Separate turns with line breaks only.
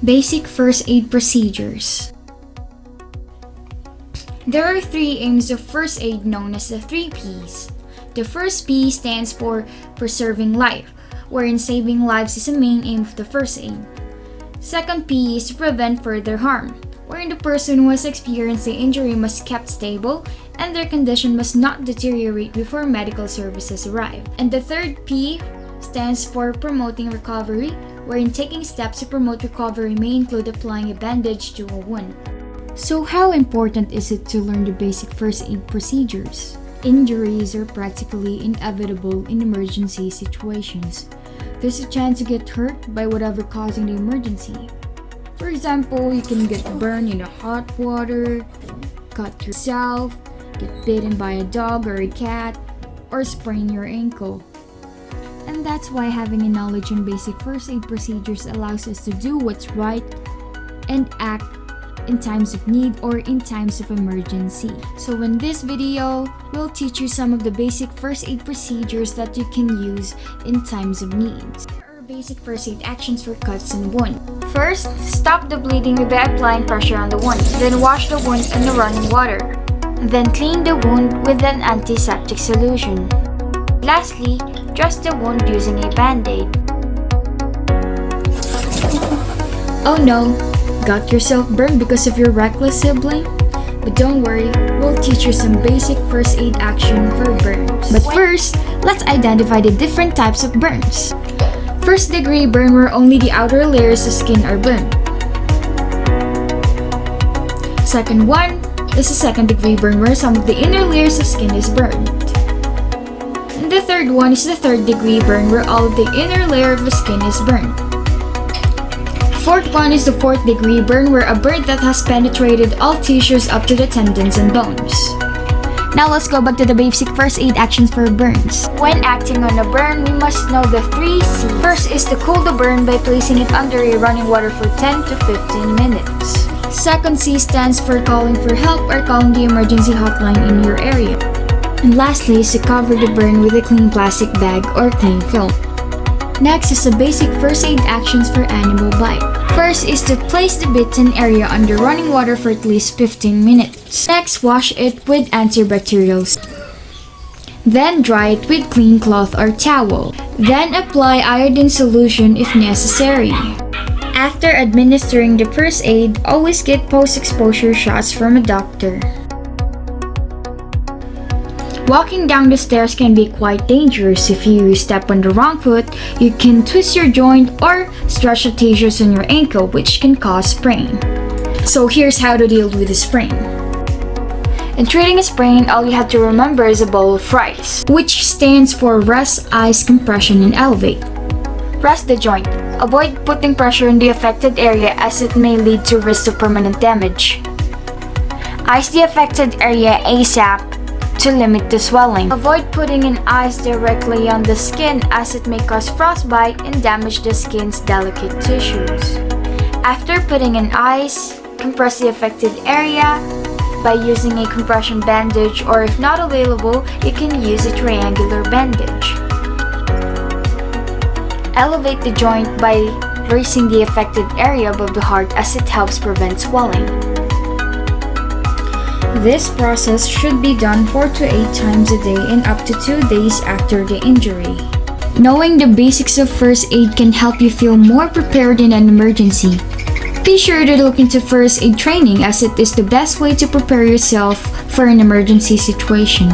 Basic first aid procedures. There are 3 aims of first aid known as the 3 Ps. The first P stands for preserving life, wherein saving lives is a main aim of the first aid. Second P is to prevent further harm, wherein the person who has experienced the injury must be kept stable and their condition must not deteriorate before medical services arrive. And the third P stands for promoting recovery, wherein taking steps to promote recovery may include applying a bandage to a wound. So how important is it to learn the basic first aid procedures? Injuries are practically inevitable in emergency situations. There's a chance to get hurt by whatever causing the emergency. For example, you can get burned in the hot water, cut yourself, get bitten by a dog or a cat, or sprain your ankle. And that's why having a knowledge on basic first aid procedures allows us to do what's right and act in times of need or in times of emergency. So in this video, we'll teach you some of the basic first aid procedures that you can use in times of needs. There are basic first aid actions for cuts and wounds. First, stop the bleeding by applying pressure on the wound. Then wash the wound in the running water. Then clean the wound with an antiseptic solution. Lastly, dress the wound using a band-aid. Oh no! Got yourself burned because of your reckless sibling? But don't worry, we'll teach you some basic first aid action for burns. But first, let's identify the different types of burns. First degree burn where only the outer layers of skin are burned. Second one is a second degree burn where some of the inner layers of skin is burned. And the third one is the third degree burn where all of the inner layer of the skin is burned. Fourth one is the fourth degree burn where a burn that has penetrated all tissues up to the tendons and bones. Now let's go back to the basic first aid actions for burns. When acting on a burn, we must know the 3 C's. First is to cool the burn by placing it under a running water for 10 to 15 minutes. Second C stands for calling for help or calling the emergency hotline in your area. And lastly is to cover the burn with a clean plastic bag or clean film. Next is the basic first aid actions for animal bite. First is to place the bitten area under running water for at least 15 minutes. Next, wash it with antibacterials. Then dry it with clean cloth or towel. Then apply iodine solution if necessary. After administering the first aid, always get post-exposure shots from a doctor. Walking down the stairs can be quite dangerous. If you step on the wrong foot, you can twist your joint or stretch the tissues on your ankle, which can cause sprain. So here's how to deal with a sprain. In treating a sprain, all you have to remember is a bowl of rice, which stands for rest, ice, compression, and elevate. Rest the joint. Avoid putting pressure in the affected area as it may lead to risk of permanent damage. Ice the affected area ASAP to limit the swelling. Avoid putting in ice directly on the skin as it may cause frostbite and damage the skin's delicate tissues. After putting in ice, compress the affected area by using a compression bandage, or if not available, you can use a triangular bandage. Elevate the joint by raising the affected area above the heart as it helps prevent swelling. This process should be done 4 to 8 times a day and up to 2 days after the injury. Knowing the basics of first aid can help you feel more prepared in an emergency. Be sure to look into first aid training as it is the best way to prepare yourself for an emergency situation.